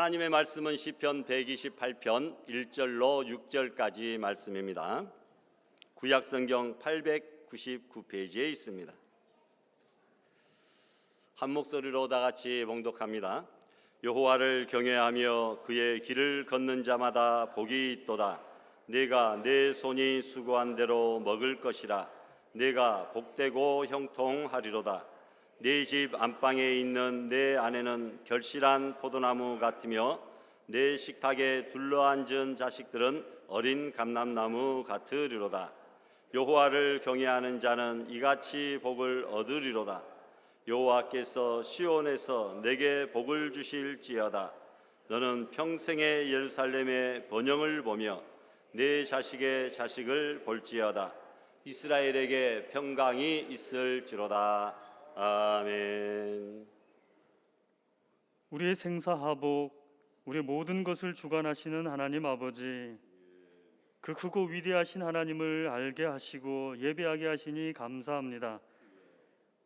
하나님의 말씀은 시편 128편 1절로 6절까지 말씀입니다. 구약성경 899페이지에 있습니다. 한 목소리로 다 같이 봉독합니다. 여호와를 경외하며 그의 길을 걷는 자마다 복이 있도다. 내가 내 손이 수고한 대로 먹을 것이라. 내가 복되고 형통하리로다. 내 집 안방에 있는 내 아내는 결실한 포도나무 같으며 내 식탁에 둘러앉은 자식들은 어린 감람나무 같으리로다. 여호와를 경외하는 자는 이같이 복을 얻으리로다. 여호와께서 시온에서 내게 복을 주실지어다. 너는 평생의 예루살렘의 번영을 보며 내 자식의 자식을 볼지어다. 이스라엘에게 평강이 있을지로다. 아멘. 우리의 생사하복, 우리의 모든 것을 주관하시는 하나님 아버지, 그 크고 위대하신 하나님을 알게 하시고 예배하게 하시니 감사합니다.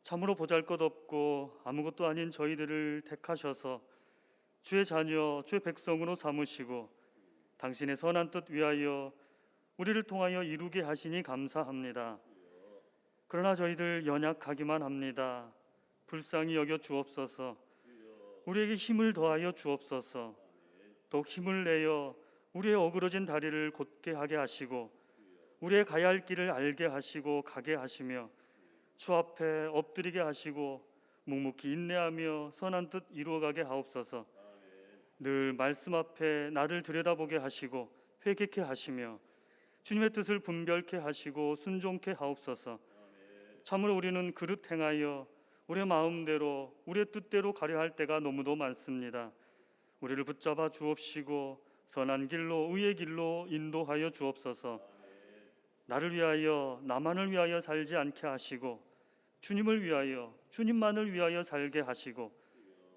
참으로 보잘것없고 아무것도 아닌 저희들을 택하셔서 주의 자녀, 주의 백성으로 삼으시고 당신의 선한 뜻 위하여 우리를 통하여 이루게 하시니 감사합니다. 그러나 저희들 연약하기만 합니다. 불쌍히 여겨 주옵소서. 우리에게 힘을 더하여 주옵소서. 더욱 힘을 내어 우리의 어그러진 다리를 곧게 하게 하시고 우리의 가야 할 길을 알게 하시고 가게 하시며 주 앞에 엎드리게 하시고 묵묵히 인내하며 선한 뜻 이루어가게 하옵소서. 늘 말씀 앞에 나를 들여다보게 하시고 회개케 하시며 주님의 뜻을 분별케 하시고 순종케 하옵소서. 참으로 우리는 그릇 행하여 우리의 마음대로 우리의 뜻대로 가려 할 때가 너무도 많습니다. 우리를 붙잡아 주옵시고 선한 길로 의의 길로 인도하여 주옵소서. 나를 위하여 나만을 위하여 살지 않게 하시고 주님을 위하여 주님만을 위하여 살게 하시고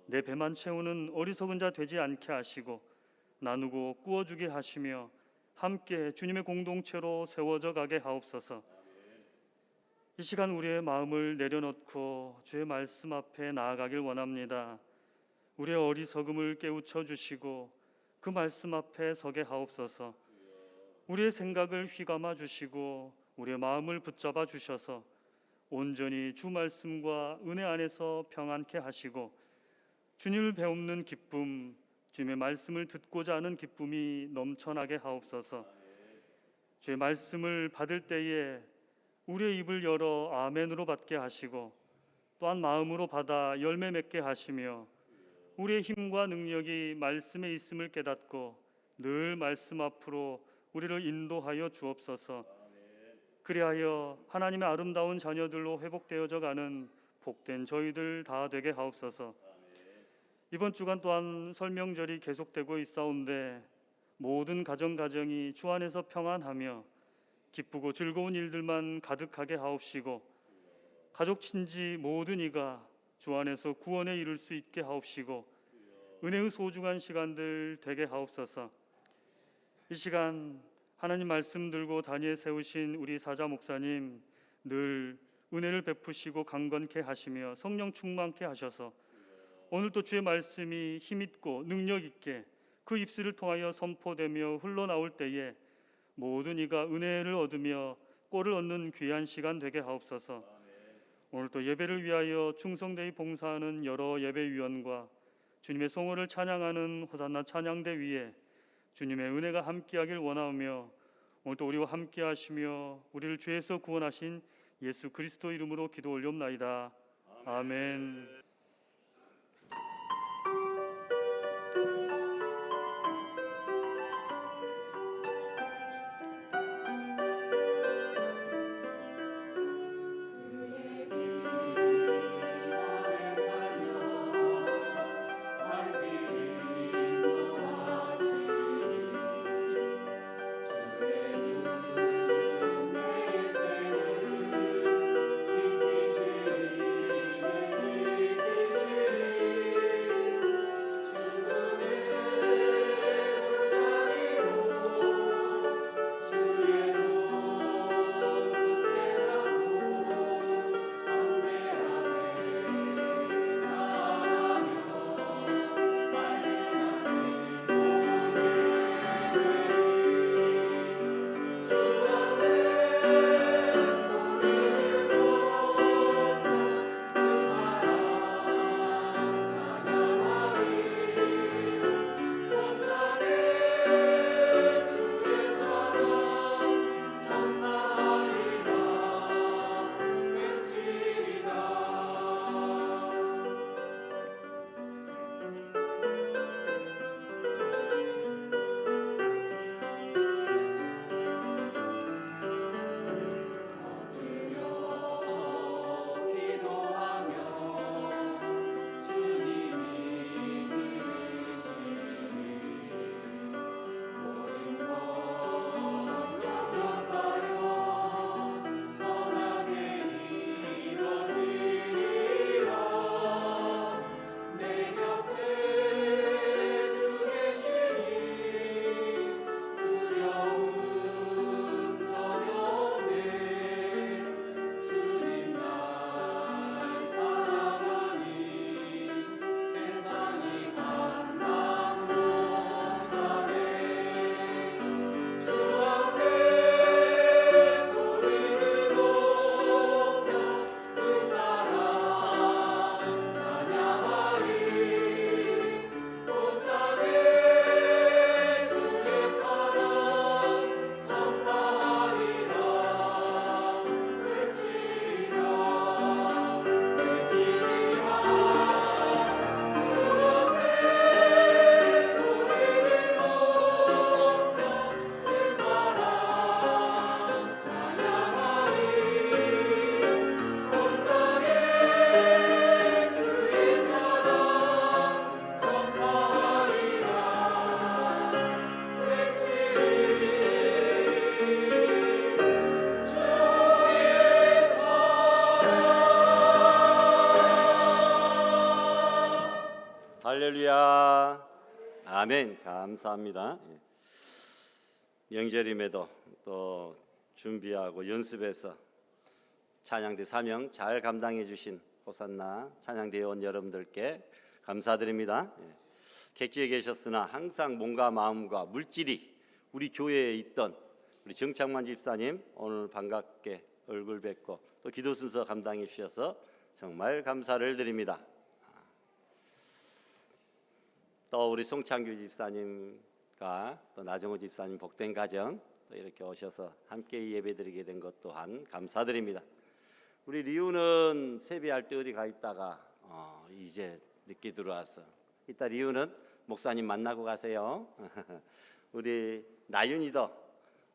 내 배만 채우는 어리석은 자 되지 않게 하시고 나누고 꾸어주게 하시며 함께 주님의 공동체로 세워져 가게 하옵소서. 이 시간 우리의 마음을 내려놓고 주의 말씀 앞에 나아가길 원합니다. 우리의 어리석음을 깨우쳐 주시고 그 말씀 앞에 서게 하옵소서. 우리의 생각을 휘감아 주시고 우리의 마음을 붙잡아 주셔서 온전히 주 말씀과 은혜 안에서 평안케 하시고 주님을 배우는 기쁨, 주님의 말씀을 듣고자 하는 기쁨이 넘쳐나게 하옵소서. 주의 말씀을 받을 때에 우리의 입을 열어 아멘으로 받게 하시고 또한 마음으로 받아 열매 맺게 하시며 우리의 힘과 능력이 말씀에 있음을 깨닫고 늘 말씀 앞으로 우리를 인도하여 주옵소서. 그리하여 하나님의 아름다운 자녀들로 회복되어져 가는 복된 저희들 다 되게 하옵소서. 이번 주간 또한 설명절이 계속되고 있사온데 모든 가정이 주 안에서 평안하며 기쁘고 즐거운 일들만 가득하게 하옵시고 가족 친지 모든 이가 주 안에서 구원에 이를 수 있게 하옵시고 은혜의 소중한 시간들 되게 하옵소서. 이 시간 하나님 말씀 들고 단위에 세우신 우리 사자 목사님 늘 은혜를 베푸시고 강건케 하시며 성령 충만케 하셔서 오늘도 주의 말씀이 힘있고 능력 있게 그 입술을 통하여 선포되며 흘러나올 때에 모든 이가 은혜를 얻으며 꼴을 얻는 귀한 시간 되게 하옵소서. 오늘도 예배를 위하여 충성되이 봉사하는 여러 예배위원과 주님의 성호를 찬양하는 호산나 찬양대 위에 주님의 은혜가 함께하길 원하오며 오늘도 우리와 함께하시며 우리를 죄에서 구원하신 예수 그리스도 이름으로 기도 올리옵나이다. 아멘. 아멘. 감사합니다. 명절임에도 또 준비하고 연습해서 찬양대 사명 잘 감당해 주신 호산나 찬양대 회원 여러분들께 감사드립니다. 객지에 계셨으나 항상 몸과 마음과 물질이 우리 교회에 있던 우리 정창만 집사님 오늘 반갑게 얼굴 뵙고 또 기도 순서 감당해 주셔서 정말 감사를 드립니다. 또 우리 송창규 집사님과 또 나정호 집사님 복된 가정 또 이렇게 오셔서 함께 예배드리게 된 것 또한 감사드립니다. 우리 리우는 세배할 때 어디 가 있다가 이제 늦게 들어왔어. 이따 리우는 목사님 만나고 가세요. 우리 나윤이도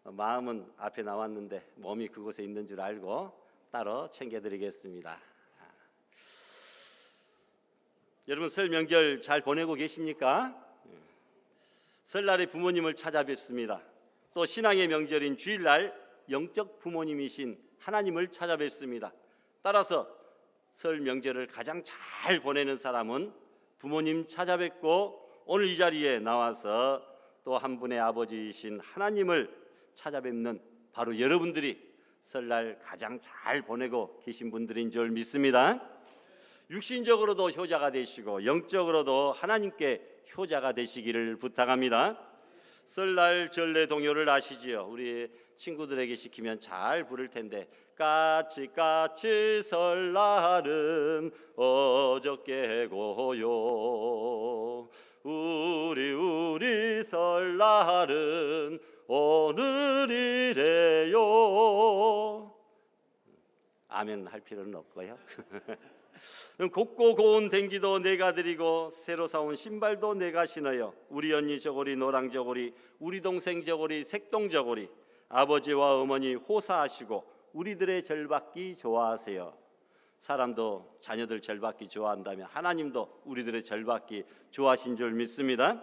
마음은 앞에 나왔는데 몸이 그곳에 있는 줄 알고 따로 챙겨드리겠습니다. 여러분 설 명절 잘 보내고 계십니까? 설날에 부모님을 찾아뵙습니다. 또 신앙의 명절인 주일날 영적 부모님이신 하나님을 찾아뵙습니다. 따라서 설 명절을 가장 잘 보내는 사람은 부모님 찾아뵙고 오늘 이 자리에 나와서 또 한 분의 아버지이신 하나님을 찾아뵙는 바로 여러분들이 설날 가장 잘 보내고 계신 분들인 줄 믿습니다. 육신적으로도 효자가 되시고 영적으로도 하나님께 효자가 되시기를 부탁합니다. 설날 전래 동요를 아시지요? 우리 친구들에게 시키면 잘 부를 텐데 까치까치 설날은 어저께고요 우리 설날은 오늘이래요. 아멘 할 필요는 없고요. 곱고 고운 댕기도 내가 드리고 새로 사온 신발도 내가 신어요. 우리 언니 저고리 노랑 저고리 우리 동생 저고리 색동 저고리 아버지와 어머니 호사하시고 우리들의 절받기 좋아하세요. 사람도 자녀들 절받기 좋아한다면 하나님도 우리들의 절받기 좋아하신 줄 믿습니다.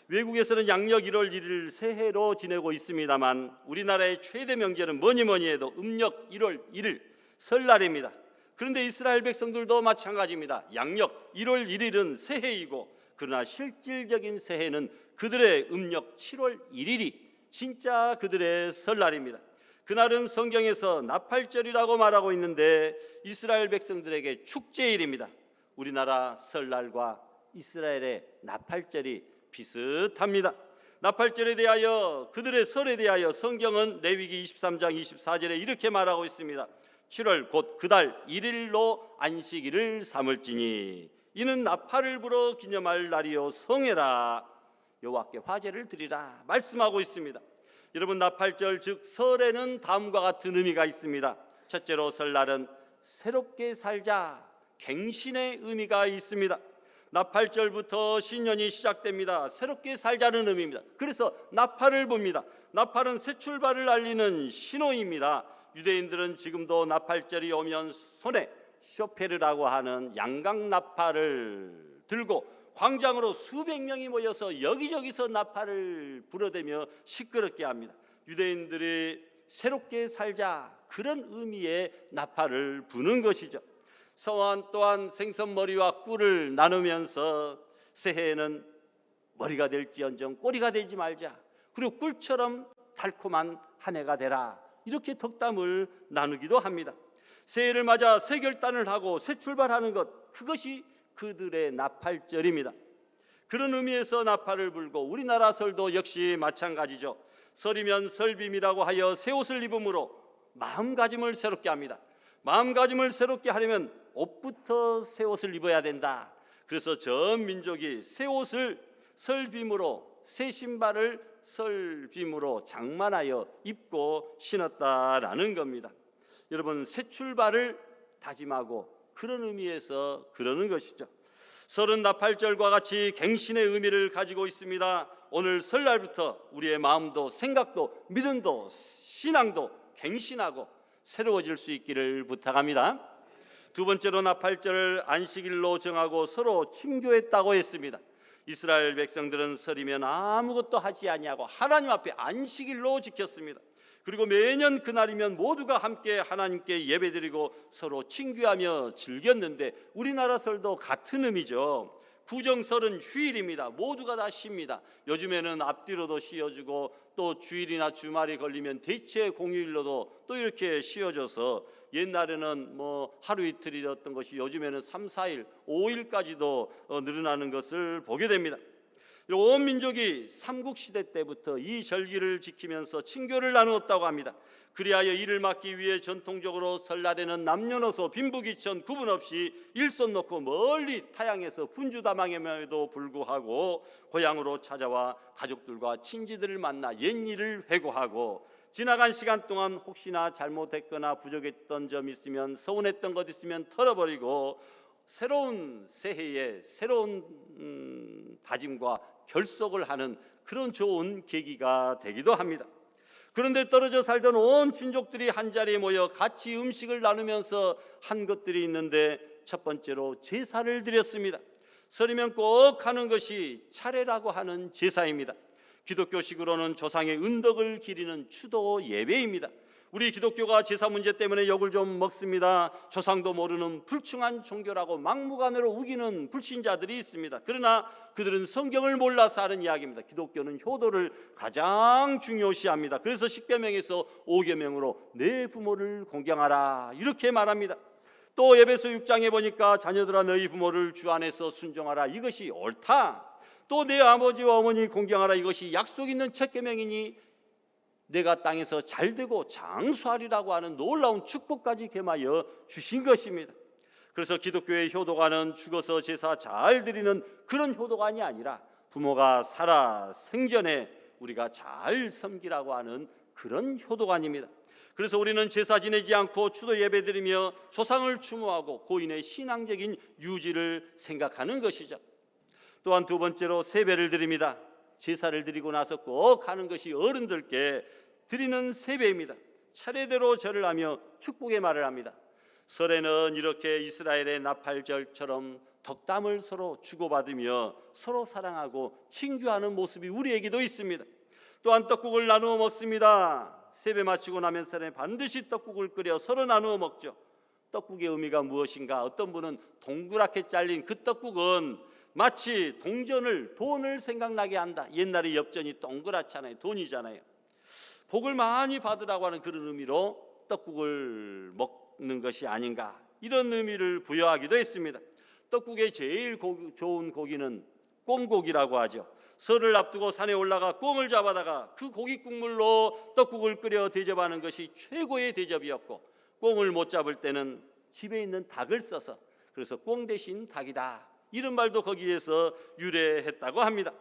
외국에서는 양력 1월 1일 새해로 지내고 있습니다만 우리나라의 최대 명절은 뭐니 해도 음력 1월 1일 설날입니다. 그런데 이스라엘 백성들도 마찬가지입니다. 양력 1월 1일은 새해이고 그러나 실질적인 새해는 그들의 음력 7월 1일이 진짜 그들의 설날입니다. 그날은 성경에서 나팔절이라고 말하고 있는데 이스라엘 백성들에게 축제일입니다. 우리나라 설날과 이스라엘의 나팔절이 비슷합니다. 나팔절에 대하여 그들의 설에 대하여 성경은 레위기 23장 24절에 이렇게 말하고 있습니다. 7월 곧 그달 1일로 안식일을 삼을지니 이는 나팔을 불어 기념할 날이요 성회라 여호와께 화제를 드리라 말씀하고 있습니다. 여러분 나팔절 즉 설에는 다음과 같은 의미가 있습니다. 첫째로 설날은 새롭게 살자 갱신의 의미가 있습니다. 나팔절부터 신년이 시작됩니다. 새롭게 살자는 의미입니다. 그래서 나팔을 붑니다. 나팔은 새 출발을 알리는 신호입니다. 유대인들은 지금도 나팔절이 오면 손에 쇼페르라고 하는 양각 나팔을 들고 광장으로 수백 명이 모여서 여기저기서 나팔을 불어대며 시끄럽게 합니다. 유대인들이 새롭게 살자 그런 의미의 나팔을 부는 것이죠. 서원 또한 생선머리와 꿀을 나누면서 새해에는 머리가 될지언정 꼬리가 되지 말자 그리고 꿀처럼 달콤한 한 해가 되라 이렇게 덕담을 나누기도 합니다. 새해를 맞아 새 결단을 하고 새 출발하는 것 그것이 그들의 나팔절입니다. 그런 의미에서 나팔을 불고 우리나라 설도 역시 마찬가지죠. 설이면 설빔이라고 하여 새 옷을 입음으로 마음가짐을 새롭게 합니다. 마음가짐을 새롭게 하려면 옷부터 새 옷을 입어야 된다. 그래서 전 민족이 새 옷을 설빔으로 새 신발을 설빔으로 장만하여 입고 신었다라는 겁니다. 여러분 새 출발을 다짐하고 그런 의미에서 그러는 것이죠. 설은 나팔절과 같이 갱신의 의미를 가지고 있습니다. 오늘 설날부터 우리의 마음도 생각도 믿음도 신앙도 갱신하고 새로워질 수 있기를 부탁합니다. 두 번째로 나팔절을 안식일로 정하고 서로 친교했다고 했습니다. 이스라엘 백성들은 설이면 아무것도 하지 아니하고 하나님 앞에 안식일로 지켰습니다. 그리고 매년 그날이면 모두가 함께 하나님께 예배드리고 서로 친교하며 즐겼는데 우리나라 설도 같은 의미죠. 구정설은 휴일입니다. 모두가 다 쉽니다. 요즘에는 앞뒤로도 씌워주고 또 주일이나 주말이 걸리면 대체 공휴일로도 또 이렇게 씌워줘서 옛날에는 뭐 하루 이틀이었던 것이 요즘에는 3, 4일, 5일까지도 늘어나는 것을 보게 됩니다. 온 민족이 삼국시대 때부터 이 절기를 지키면서 친교를 나누었다고 합니다. 그리하여 이를 막기 위해 전통적으로 설날에는 남녀노소 빈부귀천 구분 없이 일손 놓고 멀리 타향해서 군주다망임에도 불구하고 고향으로 찾아와 가족들과 친지들을 만나 옛일을 회고하고 지나간 시간 동안 혹시나 잘못했거나 부족했던 점 있으면 서운했던 것 있으면 털어버리고 새로운 새해에 새로운 다짐과 결속을 하는 그런 좋은 계기가 되기도 합니다. 그런데 떨어져 살던 온 친족들이 한자리에 모여 같이 음식을 나누면서 한 것들이 있는데 첫 번째로 제사를 드렸습니다. 설이면 꼭 하는 것이 차례라고 하는 제사입니다. 기독교식으로는 조상의 은덕을 기리는 추도 예배입니다. 우리 기독교가 제사 문제 때문에 욕을 좀 먹습니다. 조상도 모르는 불충한 종교라고 막무가내로 우기는 불신자들이 있습니다. 그러나 그들은 성경을 몰라서 하는 이야기입니다. 기독교는 효도를 가장 중요시합니다. 그래서 십계명에서 5계명으로 내 부모를 공경하라 이렇게 말합니다. 또 에베소 6장에 보니까 자녀들아 너희 부모를 주 안에서 순종하라 이것이 옳다. 또 내 아버지와 어머니 공경하라 이것이 약속 있는 첫 계명이니 내가 땅에서 잘되고 장수하리라고 하는 놀라운 축복까지 겸하여 주신 것입니다. 그래서 기독교의 효도가는 죽어서 제사 잘 드리는 그런 효도관이 아니라 부모가 살아 생전에 우리가 잘 섬기라고 하는 그런 효도관입니다. 그래서 우리는 제사 지내지 않고 추도 예배드리며 조상을 추모하고 고인의 신앙적인 유지를 생각하는 것이죠. 또한 두 번째로 세배를 드립니다. 제사를 드리고 나서 꼭 하는 것이 어른들께 드리는 세배입니다. 차례대로 절을 하며 축복의 말을 합니다. 설에는 이렇게 이스라엘의 나팔절처럼 덕담을 서로 주고받으며 서로 사랑하고 친교하는 모습이 우리에게도 있습니다. 또한 떡국을 나누어 먹습니다. 세배 마치고 나면 설에 반드시 떡국을 끓여 서로 나누어 먹죠. 떡국의 의미가 무엇인가? 어떤 분은 동그랗게 잘린 그 떡국은 마치 돈을 생각나게 한다. 옛날에 엽전이 동그랗잖아요. 돈이잖아요. 복을 많이 받으라고 하는 그런 의미로 떡국을 먹는 것이 아닌가, 이런 의미를 부여하기도 했습니다. 떡국의 제일 좋은 고기는 꽁고기라고 하죠. 설을 앞두고 산에 올라가 꽁을 잡아다가 그 고기 국물로 떡국을 끓여 대접하는 것이 최고의 대접이었고, 꽁을 못 잡을 때는 집에 있는 닭을 써서, 그래서 꽁 대신 닭이다 이런 말도 거기에서 유래했다고 합니다.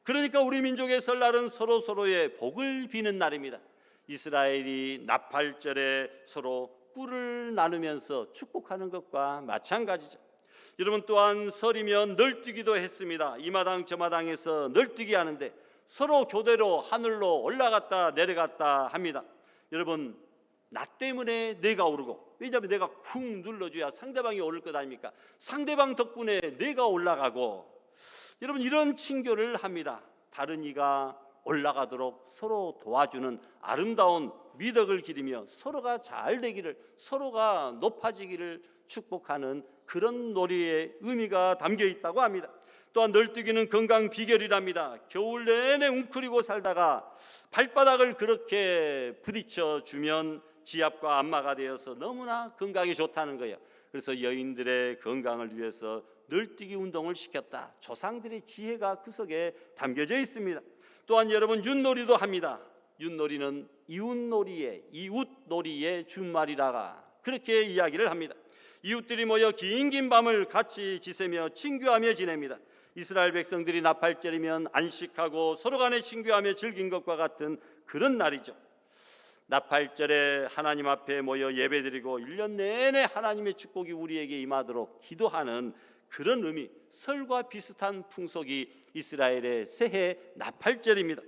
그러니까 우리 민족의 설날은 서로의 복을 비는 날입니다. 이스라엘이 나팔절에 서로 꿀을 나누면서 축복하는 것과 마찬가지죠. 여러분, 또한 설이면 널뛰기도 했습니다. 이 마당 저 마당에서 널뛰기 하는데 서로 교대로 하늘로 올라갔다 내려갔다 합니다. 여러분, 나 때문에 내가 오르고, 왜냐하면 내가 쿵 눌러줘야 상대방이 오를 것 아닙니까? 상대방 덕분에 내가 올라가고, 여러분 이런 친교를 합니다. 다른 이가 올라가도록 서로 도와주는 아름다운 미덕을 기리며 서로가 잘 되기를, 서로가 높아지기를 축복하는 그런 놀이의 의미가 담겨 있다고 합니다. 또한 널뛰기는 건강 비결이랍니다. 겨울 내내 웅크리고 살다가 발바닥을 그렇게 부딪혀 주면 지압과 안마가 되어서 너무나 건강에 좋다는 거예요. 그래서 여인들의 건강을 위해서 널뛰기 운동을 시켰다. 조상들의 지혜가 그 속에 담겨져 있습니다. 또한 여러분, 윷놀이도 합니다. 윷놀이는 이웃놀이의 준말이라가 그렇게 이야기를 합니다. 이웃들이 모여 긴 밤을 같이 지새며 친교하며 지냅니다. 이스라엘 백성들이 나팔절이면 안식하고 서로 간에 친교하며 즐긴 것과 같은 그런 날이죠. 나팔절에 하나님 앞에 모여 예배드리고 1년 내내 하나님의 축복이 우리에게 임하도록 기도하는 그런 의미, 설과 비슷한 풍속이 이스라엘의 새해 나팔절입니다.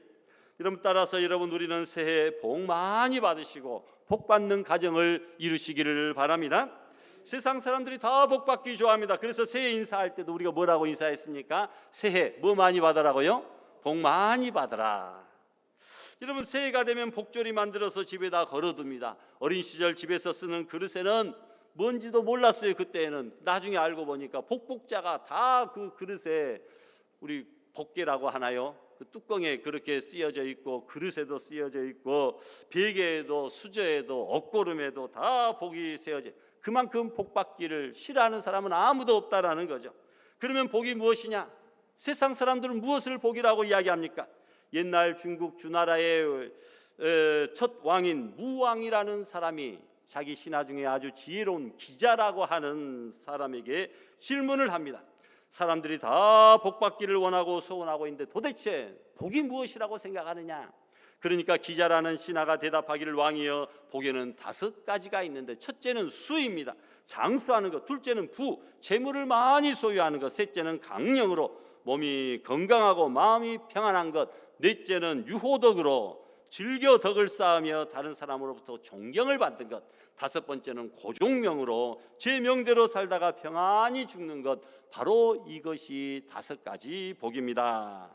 여러분, 따라서 우리는 새해 복 많이 받으시고 복 받는 가정을 이루시기를 바랍니다. 세상 사람들이 다 복 받기 좋아합니다. 그래서 새해 인사할 때도 우리가 뭐라고 인사했습니까? 새해 뭐 많이 받으라고요? 복 많이 받으라. 여러분, 새해가 되면 복조리 만들어서 집에다 걸어둡니다. 어린 시절 집에서 쓰는 그릇에는 뭔지도 몰랐어요. 그때는 나중에 알고 보니까 복복자가 다 그 그릇에 우리 복개라고 하나요? 그 뚜껑에 그렇게 쓰여져 있고 그릇에도 쓰여져 있고 베개에도 수저에도 옷고름에도 다 복이 세워져. 그만큼 복받기를 싫어하는 사람은 아무도 없다라는 거죠. 그러면 복이 무엇이냐? 세상 사람들은 무엇을 복이라고 이야기합니까? 옛날 중국 주나라의 첫 왕인 무왕이라는 사람이 자기 신하 중에 아주 지혜로운 기자라고 하는 사람에게 질문을 합니다. 사람들이 다 복받기를 원하고 소원하고 있는데 도대체 복이 무엇이라고 생각하느냐? 그러니까 기자라는 신하가 대답하기를, 왕이여, 복에는 5가지가 있는데 첫째는 수입니다. 장수하는 것. 둘째는 부, 재물을 많이 소유하는 것. 셋째는 강령으로 몸이 건강하고 마음이 평안한 것. 넷째는 유호덕으로 즐겨 덕을 쌓으며 다른 사람으로부터 존경을 받는 것. 5번째는 고종명으로 제 명대로 살다가 평안히 죽는 것. 바로 이것이 5가지 복입니다.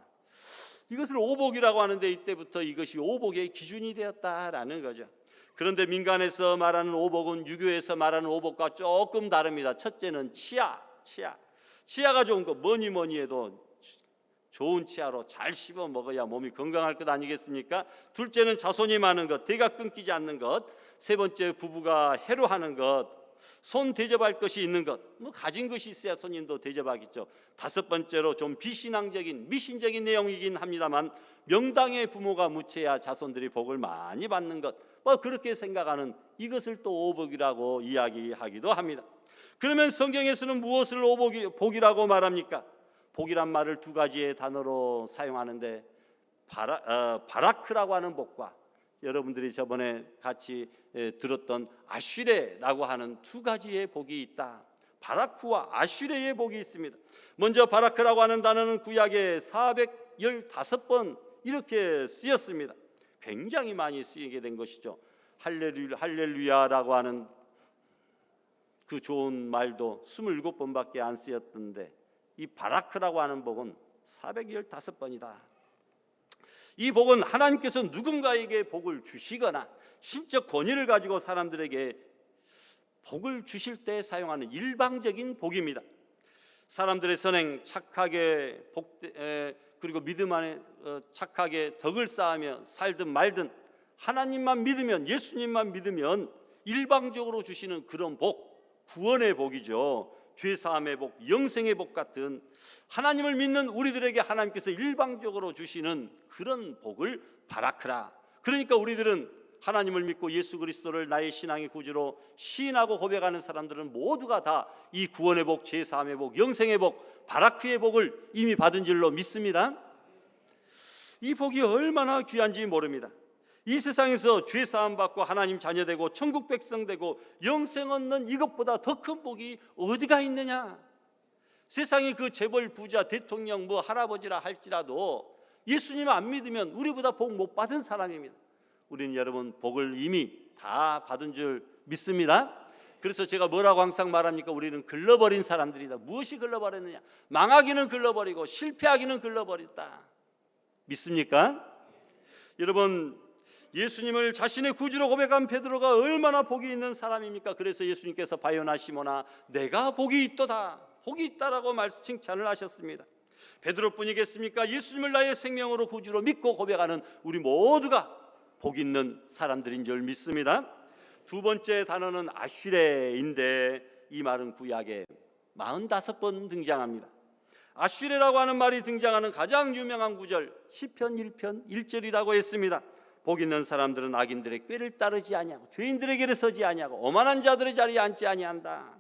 이것을 오복이라고 하는데 이때부터 이것이 오복의 기준이 되었다라는 거죠. 그런데 민간에서 말하는 오복은 유교에서 말하는 오복과 조금 다릅니다. 첫째는 치아가 좋은 거. 뭐니 해도 좋은 치아로 잘 씹어 먹어야 몸이 건강할 것 아니겠습니까? 둘째는 자손이 많은 것, 대가 끊기지 않는 것. 세 번째, 부부가 해로하는 것, 손 대접할 것이 있는 것. 가진 것이 있어야 손님도 대접하겠죠. 5번째로 좀 비신앙적인 미신적인 내용이긴 합니다만 명당의 부모가 묻혀야 자손들이 복을 많이 받는 것. 그렇게 생각하는 이것을 또 오복이라고 이야기하기도 합니다. 그러면 성경에서는 무엇을 복이라고 말합니까? 복이란 말을 2가지의 단어로 사용하는데 바라크라고 하는 복과 여러분들이 저번에 같이 들었던 아슈레라고 하는 2가지의 복이 있다. 바라크와 아슈레의 복이 있습니다. 먼저 바라크라고 하는 단어는 구약에 415번 이렇게 쓰였습니다. 굉장히 많이 쓰이게 된 것이죠. 할렐루야라고 하는 그 좋은 말도 27번밖에 안 쓰였던데 이 바라크라고 하는 복은 415번이다. 이 복은 하나님께서 누군가에게 복을 주시거나 신적 권위를 가지고 사람들에게 복을 주실 때 사용하는 일방적인 복입니다. 사람들의 선행 착하게 그리고 믿음 안에 착하게 덕을 쌓으며 살든 말든 하나님만 믿으면, 예수님만 믿으면 일방적으로 주시는 그런 복, 구원의 복이죠. 죄사함의 복, 영생의 복 같은 하나님을 믿는 우리들에게 하나님께서 일방적으로 주시는 그런 복을 바라크라. 그러니까 우리들은 하나님을 믿고 예수 그리스도를 나의 신앙의 구주로 시인하고 고백하는 사람들은 모두가 다 이 구원의 복, 죄사함의 복, 영생의 복, 바라크의 복을 이미 받은 줄로 믿습니다. 이 복이 얼마나 귀한지 모릅니다. 이 세상에서 죄사함 받고 하나님 자녀 되고 천국 백성 되고 영생 얻는 이것보다 더 큰 복이 어디가 있느냐? 세상에 그 재벌 부자 대통령 할아버지라 할지라도 예수님 안 믿으면 우리보다 복 못 받은 사람입니다. 우리는 여러분 복을 이미 다 받은 줄 믿습니다. 그래서 제가 뭐라고 항상 말합니까? 우리는 글러버린 사람들이다. 무엇이 글러버렸느냐? 망하기는 글러버리고 실패하기는 글러버렸다. 믿습니까? 여러분, 예수님을 자신의 구주로 고백한 베드로가 얼마나 복이 있는 사람입니까? 그래서 예수님께서 바요나 시몬아 내가 복이 있도다, 복이 있다라고 칭찬을 하셨습니다. 베드로뿐이겠습니까? 예수님을 나의 생명으로 구주로 믿고 고백하는 우리 모두가 복 있는 사람들인 줄 믿습니다. 2번째 단어는 아슈레인데 이 말은 구약에 45번 등장합니다. 아슈레라고 하는 말이 등장하는 가장 유명한 구절 시편 1편 1절이라고 했습니다. 복 있는 사람들은 악인들의 꾀를 따르지 아니하고 죄인들의 길에 서지 아니하고 오만한 자들의 자리에 앉지 아니한다.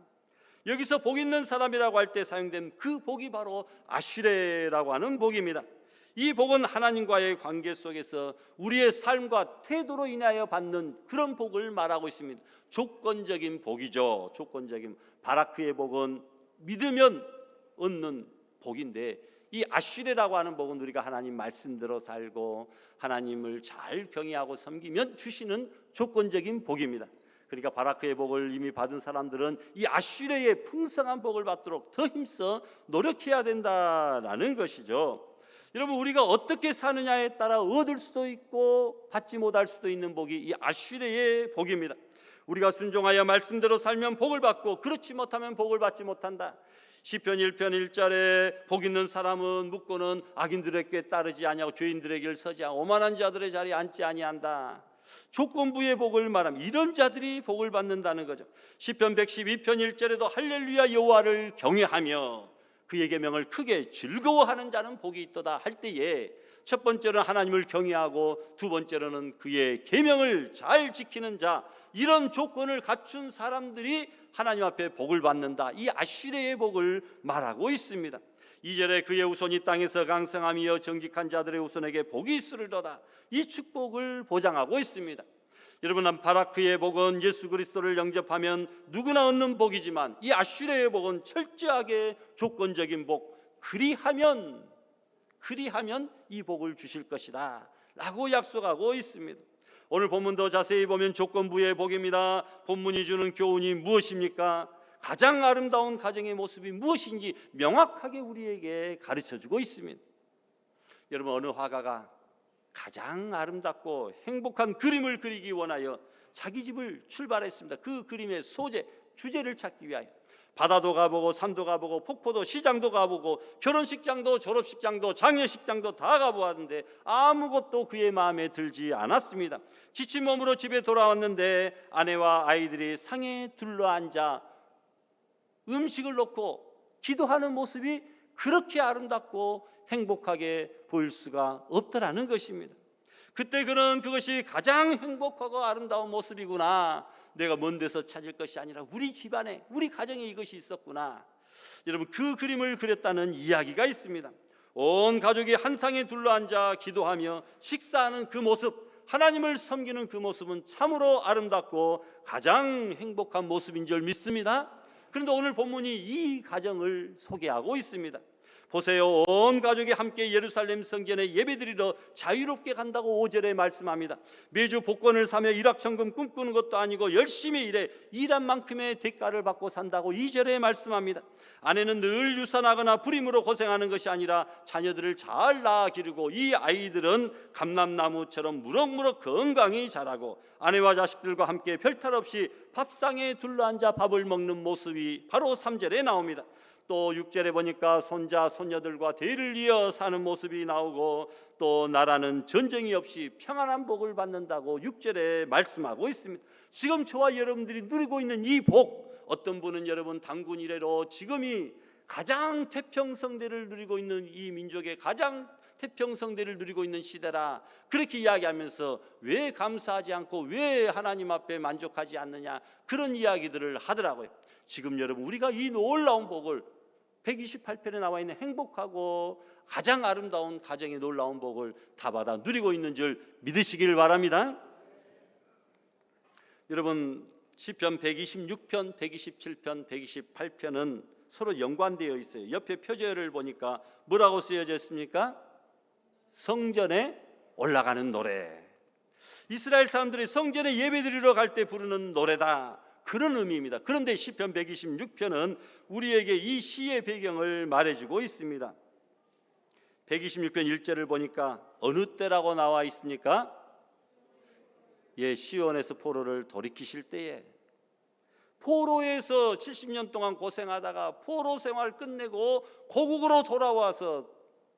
여기서 복 있는 사람이라고 할 때 사용된 그 복이 바로 아슈레라고 하는 복입니다. 이 복은 하나님과의 관계 속에서 우리의 삶과 태도로 인하여 받는 그런 복을 말하고 있습니다. 조건적인 복이죠. 조건적인 바라크의 복은 믿으면 얻는 복인데 이 아슈레라고 하는 복은 우리가 하나님 말씀대로 살고 하나님을 잘 경외하고 섬기면 주시는 조건적인 복입니다. 그러니까 바라크의 복을 이미 받은 사람들은 이 아슈레의 풍성한 복을 받도록 더 힘써 노력해야 된다라는 것이죠. 여러분, 우리가 어떻게 사느냐에 따라 얻을 수도 있고 받지 못할 수도 있는 복이 이 아슈레의 복입니다. 우리가 순종하여 말씀대로 살면 복을 받고 그렇지 못하면 복을 받지 못한다. 시편 1편 1절에 복 있는 사람은 묻고는 악인들의 꾀 따르지 아니하고 죄인들의 길 서지 않고 오만한 자들의 자리에 앉지 아니한다. 조건부의 복을 말하면 이런 자들이 복을 받는다는 거죠. 시편 112편 1절에도 할렐루야 여호와를 경외하며 그의 계명을 크게 즐거워하는 자는 복이 있도다 할 때에 첫 번째로는 하나님을 경외하고 두 번째로는 그의 계명을 잘 지키는 자, 이런 조건을 갖춘 사람들이 하나님 앞에 복을 받는다. 이 아슈레의 복을 말하고 있습니다. 2절에 그의 후손이 땅에서 강성하며 정직한 자들의 후손에게 복이 있으리로다. 이 축복을 보장하고 있습니다. 여러분, 바라크의 복은 예수 그리스도를 영접하면 누구나 얻는 복이지만 이 아슈레의 복은 철저하게 조건적인 복, 그리하면 이 복을 주실 것이다 라고 약속하고 있습니다. 오늘 본문도 자세히 보면 조건부의 복입니다. 본문이 주는 교훈이 무엇입니까? 가장 아름다운 가정의 모습이 무엇인지 명확하게 우리에게 가르쳐주고 있습니다. 여러분, 어느 화가가 가장 아름답고 행복한 그림을 그리기 원하여 자기 집을 출발했습니다. 그 그림의 소재, 주제를 찾기 위하여 바다도 가보고 산도 가보고 폭포도 시장도 가보고 결혼식장도 졸업식장도 장례식장도 다 가보았는데 아무것도 그의 마음에 들지 않았습니다. 지친 몸으로 집에 돌아왔는데 아내와 아이들이 상에 둘러앉아 음식을 놓고 기도하는 모습이 그렇게 아름답고 행복하게 보일 수가 없더라는 것입니다. 그때 그는 그것이 가장 행복하고 아름다운 모습이구나, 내가 먼 데서 찾을 것이 아니라 우리 집안에, 우리 가정에 이것이 있었구나. 여러분, 그 그림을 그렸다는 이야기가 있습니다. 온 가족이 한 상에 둘러앉아 기도하며 식사하는 그 모습, 하나님을 섬기는 그 모습은 참으로 아름답고 가장 행복한 모습인 줄 믿습니다. 그런데 오늘 본문이 이 가정을 소개하고 있습니다. 보세요, 온 가족이 함께 예루살렘 성전에 예배드리러 자유롭게 간다고 5절에 말씀합니다. 매주 복권을 사며 일확천금 꿈꾸는 것도 아니고 열심히 일해 일한 만큼의 대가를 받고 산다고 2절에 말씀합니다. 아내는 늘 유산하거나 불임으로 고생하는 것이 아니라 자녀들을 잘 낳아 기르고 이 아이들은 감람나무처럼 무럭무럭 건강히 자라고 아내와 자식들과 함께 별탈 없이 밥상에 둘러앉아 밥을 먹는 모습이 바로 3절에 나옵니다. 또 6절에 보니까 손자 손녀들과 대를 이어 사는 모습이 나오고 또 나라는 전쟁이 없이 평안한 복을 받는다고 6절에 말씀하고 있습니다. 지금 저와 여러분들이 누리고 있는 이 복, 어떤 분은 여러분 당군 이래로 지금이 가장 태평성대를 누리고 있는 이 민족의 가장 태평성대를 누리고 있는 시대라 그렇게 이야기하면서 왜 감사하지 않고 왜 하나님 앞에 만족하지 않느냐, 그런 이야기들을 하더라고요. 지금 여러분, 우리가 이 놀라운 복을 128편에 나와 있는 행복하고 가장 아름다운 가정의 놀라운 복을 다 받아 누리고 있는 줄 믿으시길 바랍니다. 여러분, 시편 126편, 127편, 128편은 서로 연관되어 있어요. 옆에 표제를 보니까 뭐라고 쓰여져 있습니까? 성전에 올라가는 노래. 이스라엘 사람들이 성전에 예배드리러 갈 때 부르는 노래다, 그런 의미입니다. 그런데 시편 126편은 우리에게 이 시의 배경을 말해주고 있습니다. 126편 1절을 보니까 어느 때라고 나와 있습니까? 시온에서 포로를 돌이키실 때에, 포로에서 70년 동안 고생하다가 포로 생활 끝내고 고국으로 돌아와서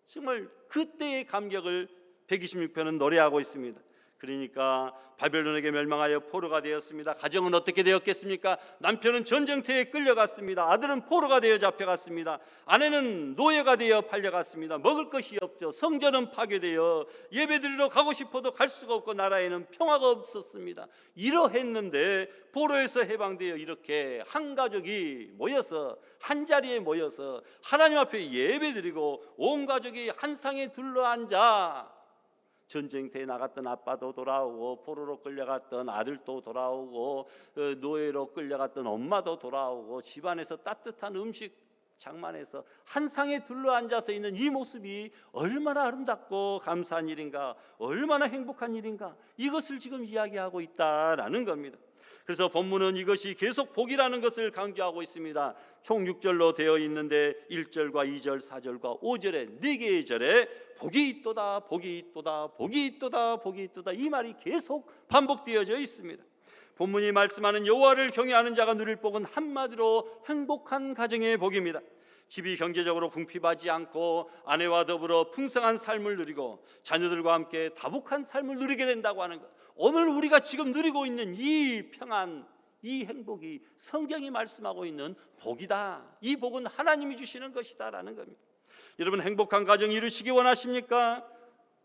정말 그때의 감격을 126편은 노래하고 있습니다. 그러니까 바벨론에게 멸망하여 포로가 되었습니다. 가정은 어떻게 되었겠습니까? 남편은 전쟁터에 끌려갔습니다. 아들은 포로가 되어 잡혀갔습니다. 아내는 노예가 되어 팔려갔습니다. 먹을 것이 없죠. 성전은 파괴되어 예배드리러 가고 싶어도 갈 수가 없고 나라에는 평화가 없었습니다. 이러했는데 포로에서 해방되어 이렇게 한 가족이 모여서 한 자리에 모여서 하나님 앞에 예배드리고 온 가족이 한 상에 둘러앉아 전쟁터에 나갔던 아빠도 돌아오고 포로로 끌려갔던 아들도 돌아오고 노예로 끌려갔던 엄마도 돌아오고 집안에서 따뜻한 음식 장만해서 한 상에 둘러앉아서 있는 이 모습이 얼마나 아름답고 감사한 일인가, 얼마나 행복한 일인가, 이것을 지금 이야기하고 있다라는 겁니다. 그래서 본문은 이것이 계속 복이라는 것을 강조하고 있습니다. 총 6절로 되어 있는데 1절과 2절, 4절과 5절에 4개의 절에 복이 있도다, 복이 있도다, 복이 있도다, 복이 있도다, 이 말이 계속 반복되어져 있습니다. 본문이 말씀하는 여호와를 경외하는 자가 누릴 복은 한마디로 행복한 가정의 복입니다. 집이 경제적으로 궁핍하지 않고 아내와 더불어 풍성한 삶을 누리고 자녀들과 함께 다복한 삶을 누리게 된다고 하는 것, 오늘 우리가 지금 누리고 있는 이 평안, 이 행복이 성경이 말씀하고 있는 복이다. 이 복은 하나님이 주시는 것이다라는 겁니다. 여러분, 행복한 가정 이루시기 원하십니까?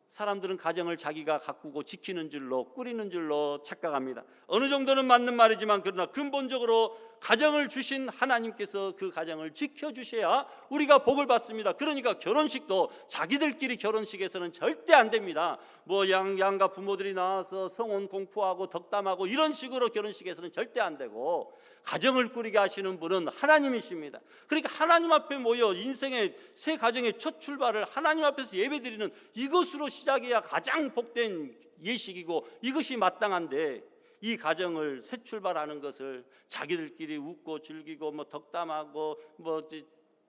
사람들은 가정을 자기가 가꾸고 지키는 줄로, 꾸리는 줄로 착각합니다. 어느 정도는 맞는 말이지만 그러나 근본적으로 가정을 주신 하나님께서 그 가정을 지켜주셔야 우리가 복을 받습니다. 그러니까 결혼식도 자기들끼리 결혼식에서는 절대 안 됩니다. 뭐 양가 부모들이 나와서 성혼 공포하고 덕담하고 이런 식으로 결혼식에서는 절대 안 되고, 가정을 꾸리게 하시는 분은 하나님이십니다. 그러니까 하나님 앞에 모여 인생의 새 가정의 첫 출발을 하나님 앞에서 예배드리는 이것으로 시작해야 가장 복된 예식이고 이것이 마땅한데, 이 가정을 새 출발하는 것을 자기들끼리 웃고 즐기고 뭐 덕담하고 뭐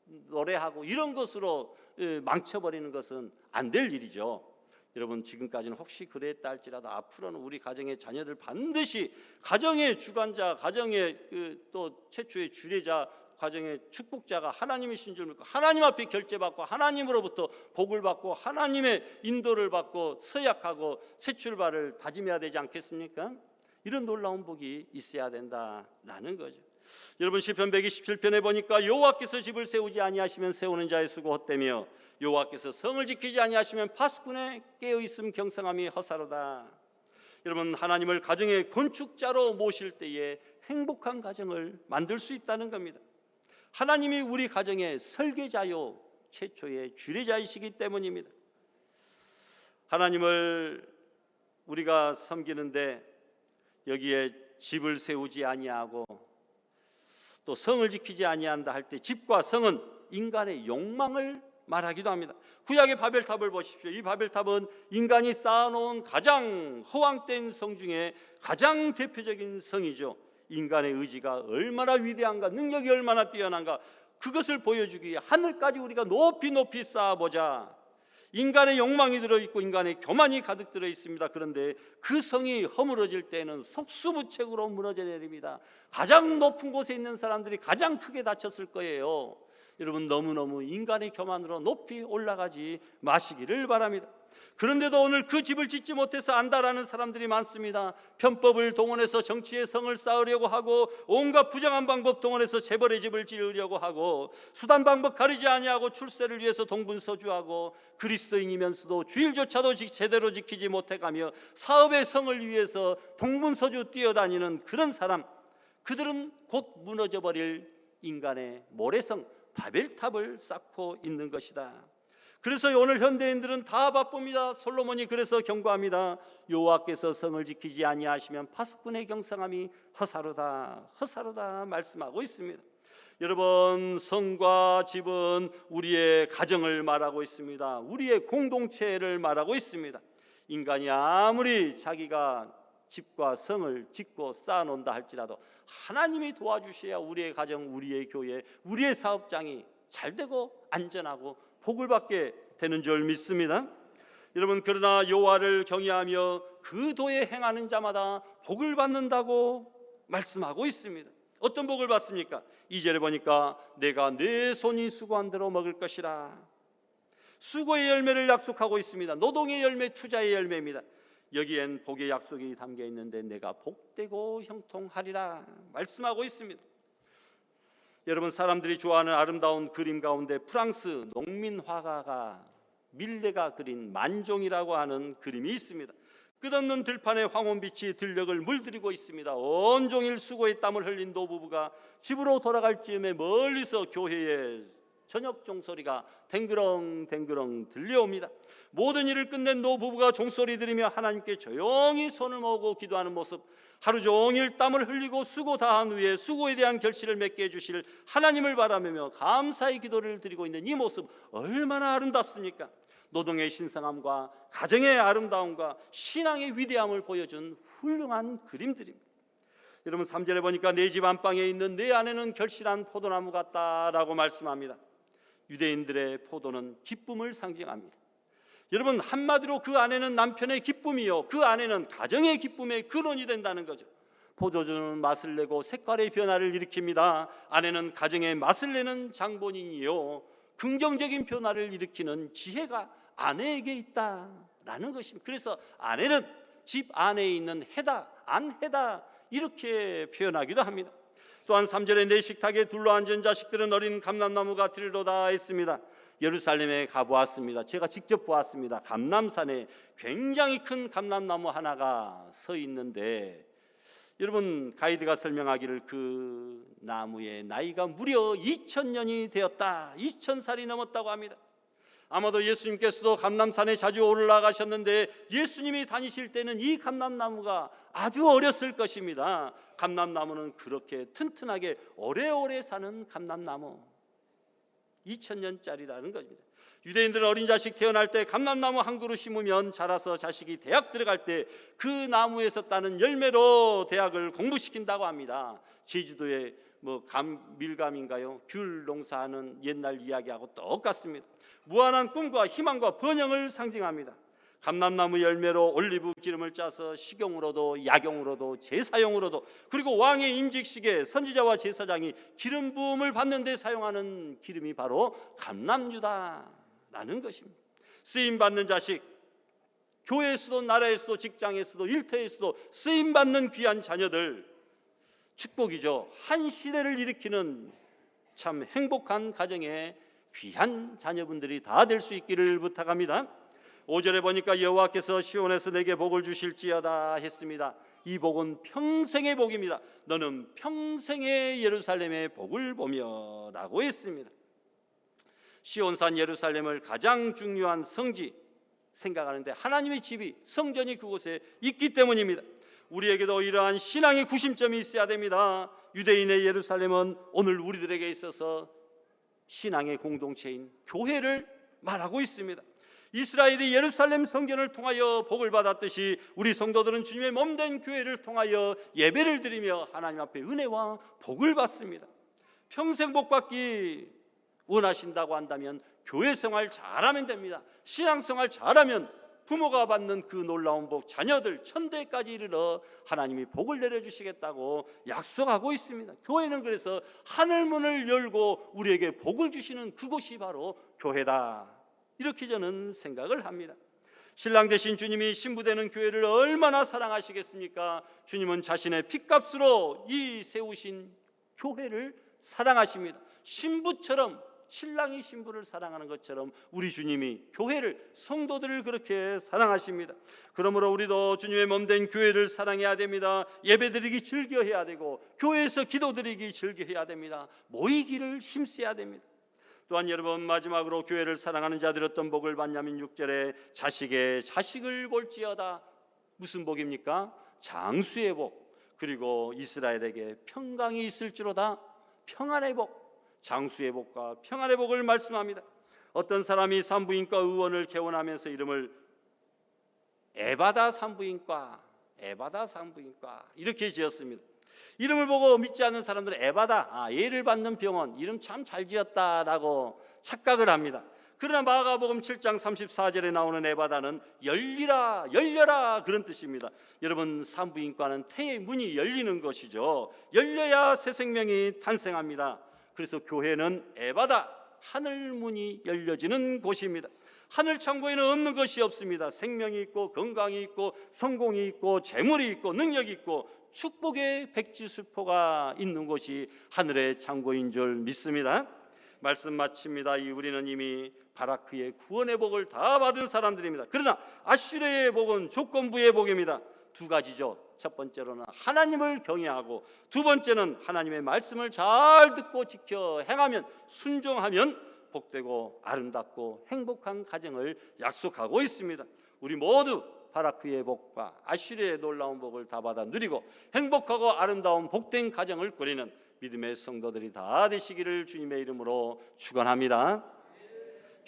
노래하고 이런 것으로 망쳐버리는 것은 안 될 일이죠. 여러분, 지금까지는 혹시 그랬다 할지라도 앞으로는 우리 가정의 자녀들 반드시 가정의 주관자, 가정의 또 최초의 주례자, 가정의 축복자가 하나님이신 줄 믿고 하나님 앞에 결제받고 하나님으로부터 복을 받고 하나님의 인도를 받고 서약하고 새 출발을 다짐해야 되지 않겠습니까? 이런 놀라운 복이 있어야 된다라는 거죠. 여러분, 시편 127편에 보니까 여호와께서 집을 세우지 아니하시면 세우는 자의 수고 헛되며 여호와께서 성을 지키지 아니하시면 파수꾼의 깨어있음 경성함이 허사로다. 여러분, 하나님을 가정의 건축자로 모실 때에 행복한 가정을 만들 수 있다는 겁니다. 하나님이 우리 가정의 설계자요 최초의 주례자이시기 때문입니다. 하나님을 우리가 섬기는데 여기에 집을 세우지 아니하고 또 성을 지키지 아니한다 할 때, 집과 성은 인간의 욕망을 말하기도 합니다. 구약의 바벨탑을 보십시오. 이 바벨탑은 인간이 쌓아놓은 가장 허황된 성 중에 가장 대표적인 성이죠. 인간의 의지가 얼마나 위대한가, 능력이 얼마나 뛰어난가, 그것을 보여주기 위해 하늘까지 우리가 높이 높이 쌓아보자. 인간의 욕망이 들어있고 인간의 교만이 가득 들어있습니다. 그런데 그 성이 허물어질 때는 속수무책으로 무너져 내립니다. 가장 높은 곳에 있는 사람들이 가장 크게 다쳤을 거예요. 여러분, 너무너무 인간의 교만으로 높이 올라가지 마시기를 바랍니다. 그런데도 오늘 그 집을 짓지 못해서 안다라는 사람들이 많습니다. 편법을 동원해서 정치의 성을 쌓으려고 하고, 온갖 부정한 방법 동원해서 재벌의 집을 지으려고 하고, 수단 방법 가리지 아니하고 출세를 위해서 동분서주하고, 그리스도인이면서도 주일조차도 제대로 지키지 못해가며 사업의 성을 위해서 동분서주 뛰어다니는 그런 사람, 그들은 곧 무너져버릴 인간의 모래성 바벨탑을 쌓고 있는 것이다. 그래서 오늘 현대인들은 다 바쁩니다. 솔로몬이 그래서 경고합니다. 여호와께서 성을 지키지 아니하시면 파수꾼의 경성함이 허사로다, 허사로다 말씀하고 있습니다. 여러분, 성과 집은 우리의 가정을 말하고 있습니다. 우리의 공동체를 말하고 있습니다. 인간이 아무리 자기가 집과 성을 짓고 쌓아놓는다 할지라도 하나님이 도와주셔야 우리의 가정, 우리의 교회, 우리의 사업장이 잘되고 안전하고 복을 받게 되는 줄 믿습니다. 여러분, 그러나 여호와를 경외하며 그 도에 행하는 자마다 복을 받는다고 말씀하고 있습니다. 어떤 복을 받습니까? 2절에 보니까 내가 내 손이 수고한 대로 먹을 것이라. 수고의 열매를 약속하고 있습니다. 노동의 열매, 투자의 열매입니다. 여기엔 복의 약속이 담겨 있는데 내가 복되고 형통하리라 말씀하고 있습니다. 여러분, 사람들이 좋아하는 아름다운 그림 가운데 프랑스 농민 화가가 밀레가 그린 만종이라고 하는 그림이 있습니다. 끝없는 들판에 황혼빛이 들녘을 물들이고 있습니다. 온종일 수고의 땀을 흘린 노부부가 집으로 돌아갈 즈음에 멀리서 교회의 저녁 종소리가 댕그렁댕그렁 들려옵니다. 모든 일을 끝낸 노부부가 종소리 들으며 하나님께 조용히 손을 모으고 기도하는 모습, 하루 종일 땀을 흘리고 수고 다한 후에 수고에 대한 결실을 맺게 해주실 하나님을 바라며 감사의 기도를 드리고 있는 이 모습 얼마나 아름답습니까? 노동의 신성함과 가정의 아름다움과 신앙의 위대함을 보여준 훌륭한 그림들입니다. 여러분, 3절에 보니까 내 집 안방에 있는 내 아내는 결실한 포도나무 같다라고 말씀합니다. 유대인들의 포도는 기쁨을 상징합니다. 여러분, 한마디로 그 아내는 남편의 기쁨이요, 그 아내는 가정의 기쁨의 근원이 된다는 거죠. 포도주는 맛을 내고 색깔의 변화를 일으킵니다. 아내는 가정의 맛을 내는 장본인이요, 긍정적인 변화를 일으키는 지혜가 아내에게 있다라는 것입니다. 그래서 아내는 집 안에 있는 해다, 안해다, 이렇게 표현하기도 합니다. 또한 3절에 내 식탁에 둘러앉은 자식들은 어린 감람나무가 들이로다 했습니다. 예루살렘에 가보았습니다. 제가 직접 보았습니다. 감람산에 굉장히 큰 감람나무 하나가 서 있는데, 여러분, 가이드가 설명하기를 그 나무의 나이가 무려 2000년이 되었다, 2000살이 넘었다고 합니다. 아마도 예수님께서도 감람산에 자주 올라가셨는데 예수님이 다니실 때는 이 감람나무가 아주 어렸을 것입니다. 감람나무는 그렇게 튼튼하게 오래오래 사는 감람나무, 2000년짜리라는 겁니다. 유대인들은 어린 자식 태어날 때 감람나무 한 그루 심으면 자라서 자식이 대학 들어갈 때 그 나무에서 따는 열매로 대학을 공부시킨다고 합니다. 제주도에 밀감인가요? 귤 농사하는 옛날 이야기하고 똑같습니다. 무한한 꿈과 희망과 번영을 상징합니다. 감람나무 열매로 올리브 기름을 짜서 식용으로도 약용으로도 제사용으로도, 그리고 왕의 임직식에 선지자와 제사장이 기름 부음을 받는 데 사용하는 기름이 바로 감람유다라는 것입니다. 쓰임받는 자식, 교회에서도 나라에서도 직장에서도 일터에서도 쓰임받는 귀한 자녀들, 축복이죠. 한 시대를 일으키는 참 행복한 가정의 귀한 자녀분들이 다 될 수 있기를 부탁합니다. 5절에 보니까 여호와께서 시온에서 내게 복을 주실지어다 했습니다. 이 복은 평생의 복입니다. 너는 평생의 예루살렘의 복을 보며 라고 했습니다. 시온산 예루살렘을 가장 중요한 성지 생각하는데 하나님의 집이, 성전이 그곳에 있기 때문입니다. 우리에게도 이러한 신앙의 구심점이 있어야 됩니다. 유대인의 예루살렘은 오늘 우리들에게 있어서 신앙의 공동체인 교회를 말하고 있습니다. 이스라엘이 예루살렘 성전을 통하여 복을 받았듯이 우리 성도들은 주님의 몸된 교회를 통하여 예배를 드리며 하나님 앞에 은혜와 복을 받습니다. 평생 복 받기 원하신다고 한다면 교회 생활 잘하면 됩니다. 신앙생활 잘하면 부모가 받는 그 놀라운 복, 자녀들 천대까지 이르러 하나님이 복을 내려주시겠다고 약속하고 있습니다. 교회는 그래서 하늘문을 열고 우리에게 복을 주시는 그곳이 바로 교회다, 이렇게 저는 생각을 합니다. 신랑 되신 주님이 신부되는 교회를 얼마나 사랑하시겠습니까? 주님은 자신의 핏값으로 이 세우신 교회를 사랑하십니다. 신부처럼, 신랑이 신부를 사랑하는 것처럼 우리 주님이 교회를, 성도들을 그렇게 사랑하십니다. 그러므로 우리도 주님의 몸된 교회를 사랑해야 됩니다. 예배드리기 즐겨해야 되고 교회에서 기도드리기 즐겨해야 됩니다. 모이기를 힘써야 됩니다. 또한 여러분, 마지막으로 교회를 사랑하는 자들 어떤 복을 받냐면 6절에 자식의 자식을 볼지어다. 무슨 복입니까? 장수의 복, 그리고 이스라엘에게 평강이 있을지로다. 평안의 복, 장수의 복과 평안의 복을 말씀합니다. 어떤 사람이 산부인과 의원을 개원하면서 이름을 에바다 산부인과 이렇게 지었습니다. 이름을 보고 믿지 않는 사람들은 에바다, 예를 받는 병원, 이름 참 잘 지었다라고 착각을 합니다. 그러나 마가복음 7장 34절에 나오는 에바다는 열리라, 열려라, 그런 뜻입니다. 여러분, 산부인과는 태의 문이 열리는 것이죠. 열려야 새 생명이 탄생합니다. 그래서 교회는 에바다, 하늘 문이 열려지는 곳입니다. 하늘 창고에는 없는 것이 없습니다. 생명이 있고 건강이 있고 성공이 있고 재물이 있고 능력이 있고 축복의 백지수포가 있는 곳이 하늘의 창고인 줄 믿습니다. 말씀 마칩니다. 우리는 이미 바라크의 구원의 복을 다 받은 사람들입니다. 그러나 아슈르의 복은 조건부의 복입니다. 두 가지죠. 첫 번째로는 하나님을 경외하고, 두 번째는 하나님의 말씀을 잘 듣고 지켜 행하면, 순종하면 복되고 아름답고 행복한 가정을 약속하고 있습니다. 우리 모두 바라크의 복과 아슈르의 놀라운 복을 다 받아 누리고 행복하고 아름다운 복된 가정을 꾸리는 믿음의 성도들이 다 되시기를 주님의 이름으로 축원합니다.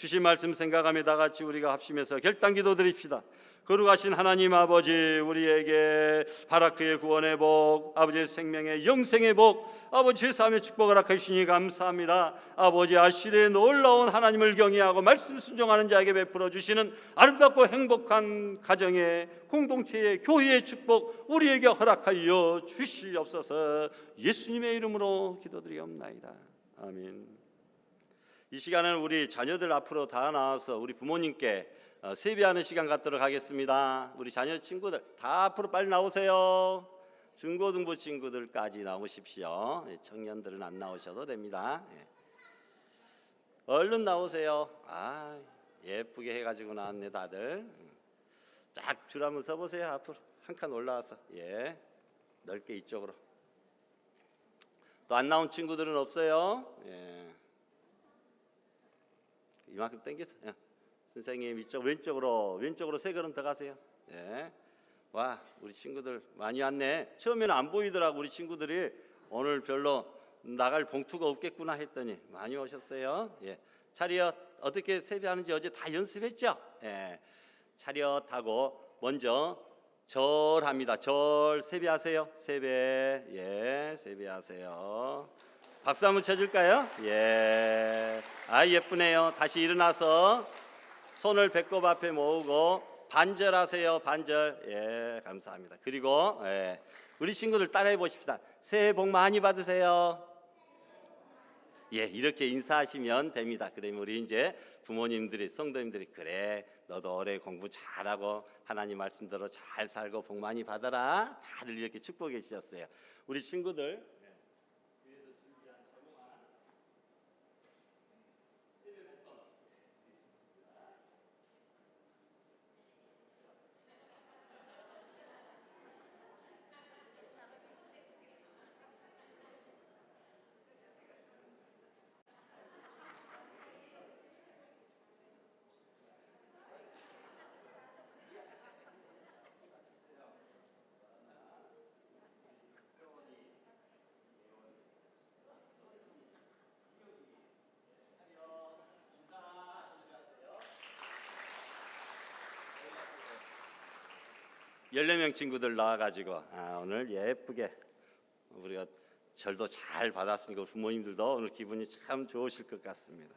주신 말씀 생각하며 다 같이 우리가 합심해서 결단 기도 드립시다. 거룩하신 하나님 아버지, 우리에게 바라크의 구원의 복, 아버지의 생명의 영생의 복, 아버지의 삶의 축복을 허락하시니 감사합니다. 아버지, 아실의 놀라운 하나님을 경외하고 말씀 순종하는 자에게 베풀어 주시는 아름답고 행복한 가정의 공동체의 교회의 축복 우리에게 허락하여 주시옵소서. 예수님의 이름으로 기도드리옵나이다. 아멘. 이 시간은 우리 자녀들 앞으로 다 나와서 우리 부모님께 세배하는 시간 갖도록 하겠습니다. 우리 자녀 친구들 다 앞으로 빨리 나오세요. 중고등부 친구들까지 나오십시오. 청년들은 안 나오셔도 됩니다. 얼른 나오세요. 예쁘게 해가지고 나왔네 다들. 쫙 줄 한번 서보세요. 앞으로 한 칸 올라와서 넓게 이쪽으로. 또 안 나온 친구들은 없어요. 이만큼 당겨서. 선생님 이쪽 왼쪽으로 세 걸음 더 가세요. 와, 우리 친구들 많이 왔네. 처음에는 안 보이더라고. 우리 친구들이 오늘 별로 나갈 봉투가 없겠구나 했더니 많이 오셨어요. 차렷 어떻게 세배하는지 어제 다 연습했죠. 차렷하고 먼저 절합니다. 절 세배하세요. 세배. 세배하세요. 박수 한번 쳐줄까요? 예쁘네요. 다시 일어나서 손을 배꼽 앞에 모으고 반절하세요. 반절. 감사합니다. 그리고 우리 친구들 따라해 보십시다. 새해 복 많이 받으세요. 이렇게 인사하시면 됩니다. 그러면 우리 이제 부모님들이, 성도님들이, 그래 너도 올해 공부 잘하고 하나님 말씀대로 잘 살고 복 많이 받아라. 다들 이렇게 축복해 주셨어요. 우리 친구들 열네 명 친구들 나와가지고 오늘 예쁘게 우리가 절도 잘 받았으니까 부모님들도 오늘 기분이 참 좋으실 것 같습니다.